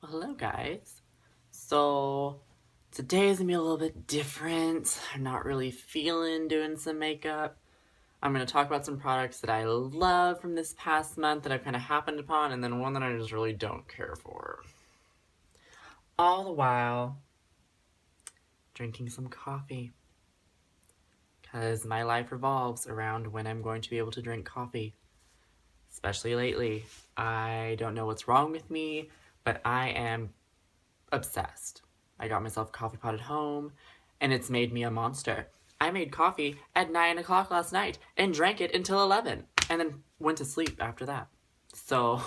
Well, hello guys. So today is gonna be a little bit different. I'm not really feeling doing some makeup. I'm gonna talk about some products that I love from this past month that I've kind of happened upon, and then one that I just really don't care for. All the while drinking some coffee. Because my life revolves around when I'm going to be able to drink coffee. Especially lately. I don't know what's wrong with me, but I am obsessed. I got myself a coffee pot at home, and it's made me a monster. I made coffee at 9 o'clock last night and drank it until 11, and then went to sleep after that. So,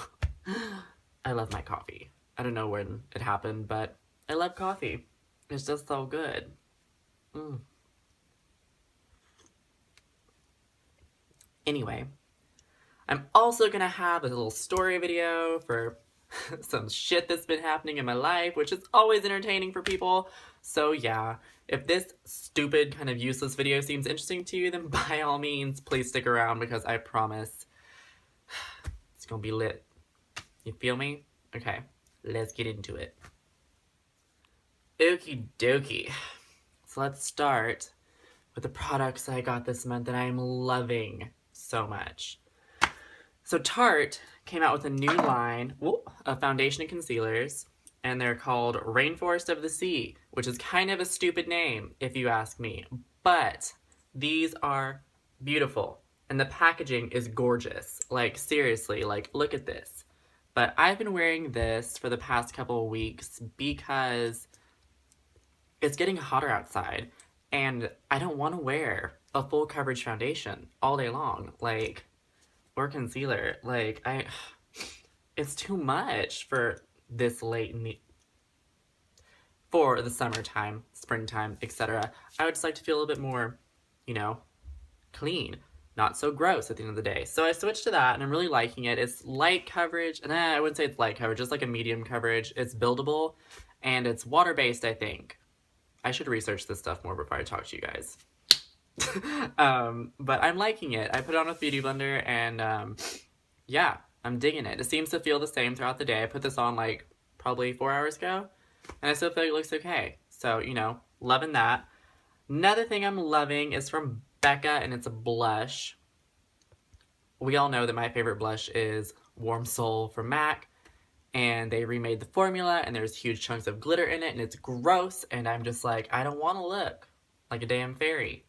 I love my coffee. I don't know when it happened, but I love coffee. It's just so good. Mm. Anyway, I'm also gonna have a little story video for some shit that's been happening in my life, which is always entertaining for people. So yeah, if this stupid kind of useless video seems interesting to you, then by all means, please stick around because I promise it's gonna be lit. You feel me? Okay, let's get into it. Okie dokie. So let's start with the products I got this month that I'm loving so much. So Tarte came out with a new line of foundation and concealers, and they're called Rainforest of the Sea, which is kind of a stupid name, if you ask me. But these are beautiful, and the packaging is gorgeous. Like, seriously, like, look at this. But I've been wearing this for the past couple of weeks because it's getting hotter outside, and I don't want to wear a full coverage foundation all day long. Like, or concealer. It's too much for this late in the for the summertime, springtime, etc. I would just like to feel a little bit more, you know, clean, not so gross at the end of the day. So I switched to that, and I'm really liking it. It's light coverage, and I wouldn't say it's light coverage, it's like a medium coverage. It's buildable, and it's water based. I think I should research this stuff more before I talk to you guys. But I'm liking it. I put it on with Beauty Blender, and yeah, I'm digging it. It seems to feel the same throughout the day. I put this on like probably 4 hours ago, and I still feel like it looks okay. So, loving that. Another thing I'm loving is from Becca, and it's a blush. We all know that my favorite blush is Warm Soul from MAC, and they remade the formula, and there's huge chunks of glitter in it, and it's gross, and I'm just like, I don't want to look like a damn fairy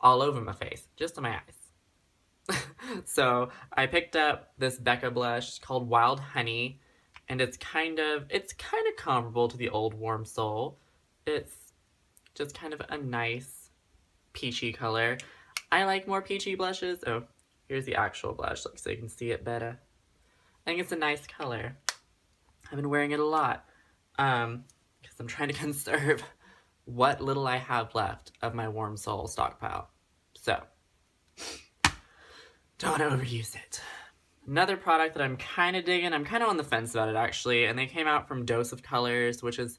all over my face, just on my eyes. So I picked up this Becca blush called Wild Honey, and it's kind of comparable to the old Warm Soul. It's just kind of a nice peachy color. I like more peachy blushes. Oh, here's the actual blush, so you can see it better. I think it's a nice color. I've been wearing it a lot, because I'm trying to conserve what little I have left of my Warm Soul stockpile. So, don't overuse it. Another product that I'm kind of digging, I'm kind of on the fence about it actually, and they came out from Dose of Colors, which is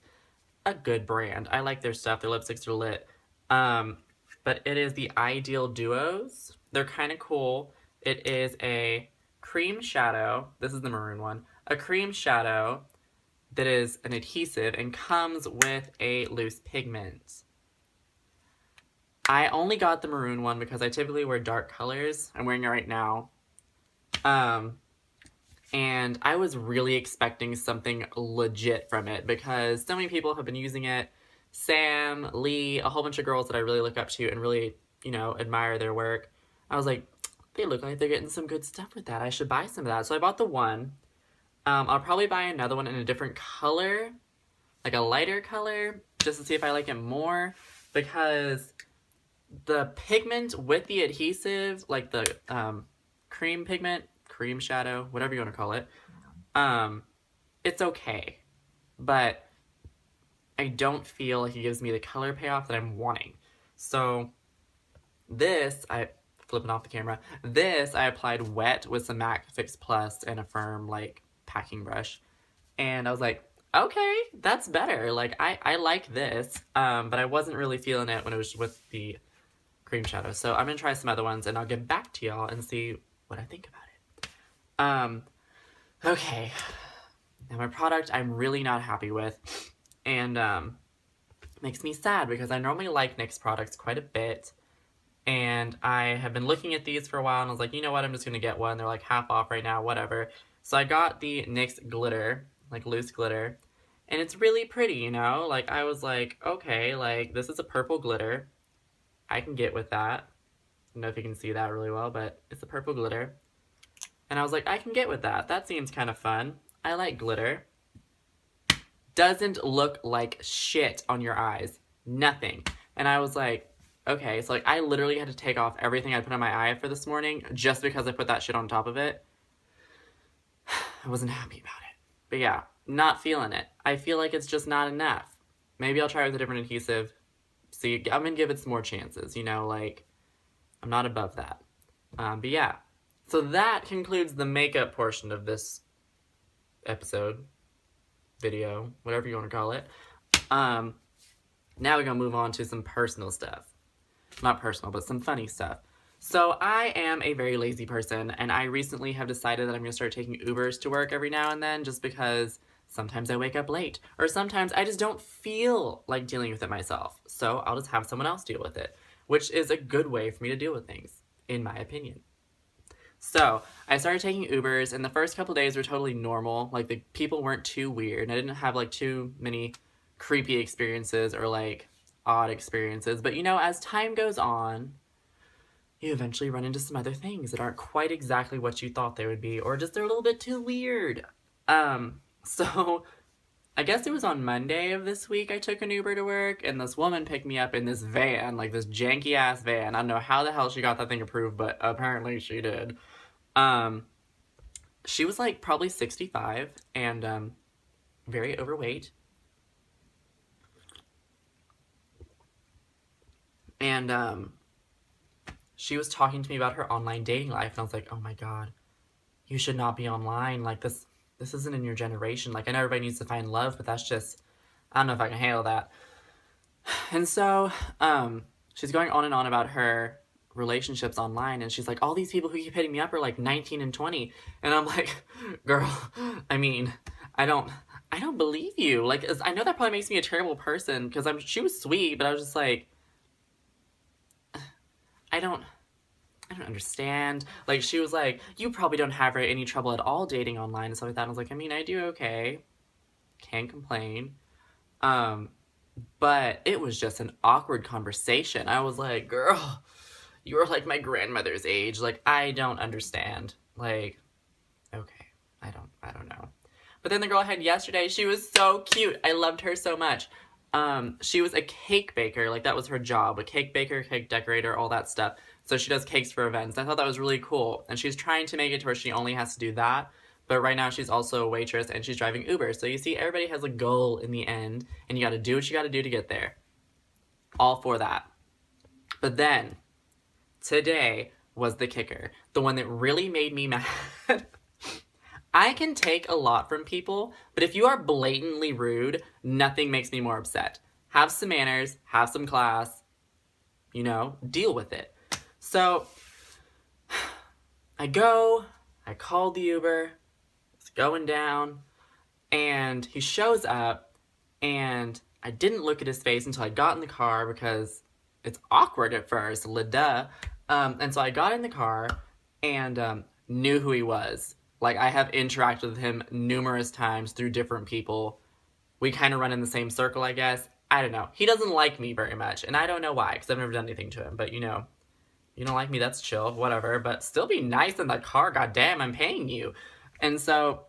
a good brand. I like their stuff, their lipsticks are lit. But it is the Ideal Duos. They're kind of cool. It is a cream shadow, this is the maroon one, a cream shadow that is an adhesive and comes with a loose pigment. I only got the maroon one because I typically wear dark colors. I'm wearing it right now. And I was really expecting something legit from it because so many people have been using it. Sam, Lee, a whole bunch of girls that I really look up to and really, admire their work. I was like, they look like they're getting some good stuff with that. I should buy some of that. So I bought the one. I'll probably buy another one in a different color, like a lighter color, just to see if I like it more, because the pigment with the adhesive, like the cream pigment, cream shadow, whatever you want to call it, it's okay, but I don't feel like it gives me the color payoff that I'm wanting. So flipping off the camera, this I applied wet with some MAC Fix Plus and a firm, like, packing brush. And I was like, okay, that's better. Like, I like this, but I wasn't really feeling it when it was with the cream shadow. So I'm gonna try some other ones, and I'll get back to y'all and see what I think about it. Okay, Now my product I'm really not happy with, and makes me sad because I normally like NYX products quite a bit, and I have been looking at these for a while, and I was like, you know what, I'm just gonna get one. They're like half off right now, whatever. So I got the NYX glitter, like loose glitter, and it's really pretty, you know? Like, I was like, okay, like, this is a purple glitter. I can get with that. I don't know if you can see that really well, but it's a purple glitter. And I was like, I can get with that. That seems kind of fun. I like glitter. Doesn't look like shit on your eyes. Nothing. And I was like, okay. So, like, I literally had to take off everything I put on my eye for this morning just because I put that shit on top of it. I wasn't happy about it. But yeah, not feeling it. I feel like it's just not enough. Maybe I'll try with a different adhesive. See, I'm gonna give it some more chances, you know, like, I'm not above that. But yeah. So that concludes the makeup portion of this episode, video, whatever you want to call it. Now we're gonna move on to some personal stuff. Not personal, but some funny stuff. So I am a very lazy person, and I recently have decided that I'm gonna start taking Ubers to work every now and then, just because sometimes I wake up late, or sometimes I just don't feel like dealing with it myself. So I'll just have someone else deal with it, which is a good way for me to deal with things, in my opinion. So I started taking Ubers, and the first couple days were totally normal. Like, the people weren't too weird, and I didn't have like too many creepy experiences or like odd experiences. But you know, as time goes on, you eventually run into some other things that aren't quite exactly what you thought they would be, or just they're a little bit too weird. So I guess it was on Monday of this week I took an Uber to work, and this woman picked me up in this van, like this janky ass van. I don't know how the hell she got that thing approved, but apparently she did. She was like probably 65 and very overweight. And she was talking to me about her online dating life, and I was like, oh my god, you should not be online. Like, this isn't in your generation. Like, I know everybody needs to find love, but that's just, I don't know if I can handle that. And so, she's going on and on about her relationships online, and she's like, all these people who keep hitting me up are like 19 and 20. And I'm like, girl, I mean, I don't believe you. Like, I know that probably makes me a terrible person, because she was sweet, but I was just like, I don't understand. Like, she was like, you probably don't have any trouble at all dating online and stuff like that. And I was like, I mean, I do okay. Can't complain. But it was just an awkward conversation. I was like, girl, you are like my grandmother's age. Like, I don't understand. Like, okay, I don't know. But then the girl I had yesterday, she was so cute. I loved her so much. She was a cake baker. Like, that was her job. A cake baker, cake decorator, all that stuff. So she does cakes for events. I thought that was really cool. And she's trying to make it to where she only has to do that. But right now she's also a waitress and she's driving Uber. So you see, everybody has a goal in the end, and you gotta do what you gotta do to get there. All for that. But then, today was the kicker. The one that really made me mad. I can take a lot from people, but if you are blatantly rude, nothing makes me more upset. Have some manners, have some class, you know, deal with it. So, I called the Uber, it's going down, and he shows up, and I didn't look at his face until I got in the car because it's awkward at first, duh. And so I got in the car and knew who he was. Like, I have interacted with him numerous times through different people. We kind of run in the same circle, I guess. I don't know. He doesn't like me very much, and I don't know why, because I've never done anything to him. But, you know, you don't like me, that's chill, whatever. But still be nice in the car, goddamn, I'm paying you. And so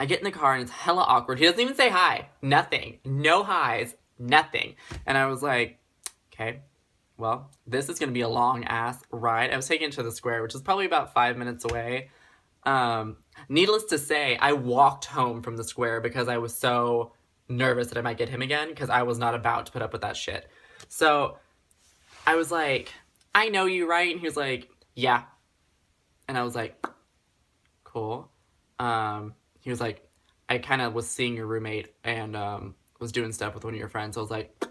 I get in the car, and it's hella awkward. He doesn't even say hi. Nothing. No highs. Nothing. And I was like, okay, well, this is going to be a long-ass ride. I was taken to the square, which is probably about 5 minutes away. Needless to say, I walked home from the square because I was so nervous that I might get him again, because I was not about to put up with that shit. So I was like, I know you, right? And he was like, yeah. And I was like, cool. He was like, I kind of was seeing your roommate and was doing stuff with one of your friends. So I was like,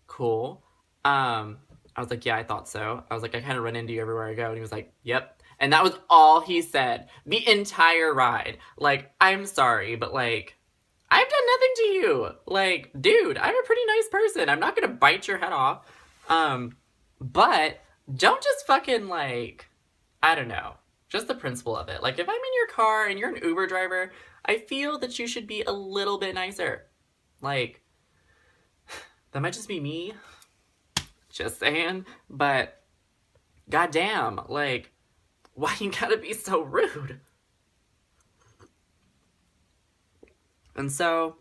cool. I was like, yeah, I thought so. I was like, I kind of run into you everywhere I go. And he was like, yep. And that was all he said the entire ride. Like, I'm sorry, but like, I've done nothing to you. Like, dude, I'm a pretty nice person. I'm not gonna bite your head off. But don't just fucking like, I don't know, just the principle of it. Like, if I'm in your car and you're an Uber driver, I feel that you should be a little bit nicer. Like, that might just be me. Just saying. But, goddamn, like, why you gotta be so rude? And so,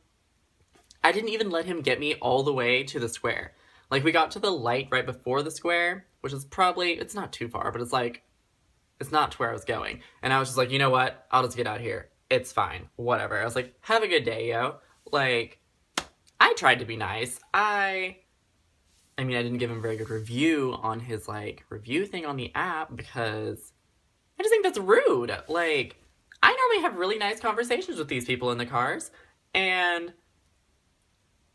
I didn't even let him get me all the way to the square. Like, we got to the light right before the square, which is probably, it's not too far, but it's like, it's not to where I was going. And I was just like, you know what? I'll just get out here. It's fine. Whatever. I was like, have a good day, yo. Like, I tried to be nice. I mean, I didn't give him a very good review on his, like, review thing on the app because I just think that's rude. Like, I normally have really nice conversations with these people in the cars, and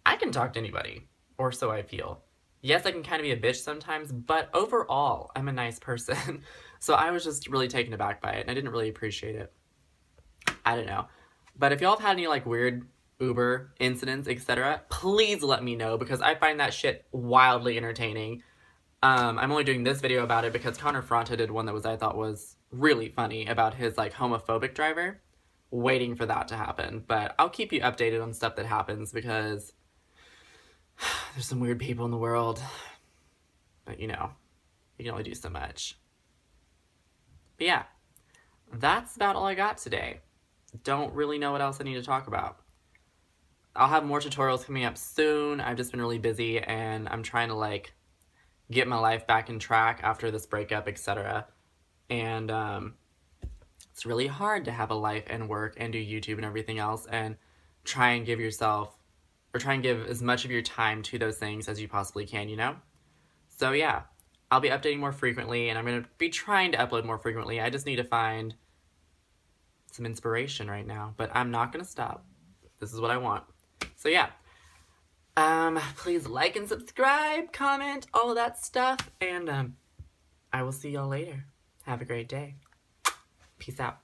I can talk to anybody, or so I feel. Yes, I can kind of be a bitch sometimes, but overall, I'm a nice person. So I was just really taken aback by it, and I didn't really appreciate it. I don't know. But if y'all have had any, like, weird Uber incidents, etc., please let me know, because I find that shit wildly entertaining. I'm only doing this video about it because Connor Fronta did one that I thought was really funny about his, like, homophobic driver. Waiting for that to happen. But I'll keep you updated on stuff that happens, because there's some weird people in the world. But, you know, you can only do so much. But yeah, that's about all I got today. Don't really know what else I need to talk about. I'll have more tutorials coming up soon. I've just been really busy, and I'm trying to, like, get my life back in track after this breakup, etc. And it's really hard to have a life and work and do YouTube and everything else and try and give as much of your time to those things as you possibly can, you know? So yeah, I'll be updating more frequently, and I'm going to be trying to upload more frequently. I just need to find some inspiration right now, but I'm not going to stop. This is what I want. So yeah, please like and subscribe, comment, all of that stuff, and I will see y'all later. Have a great day. Peace out.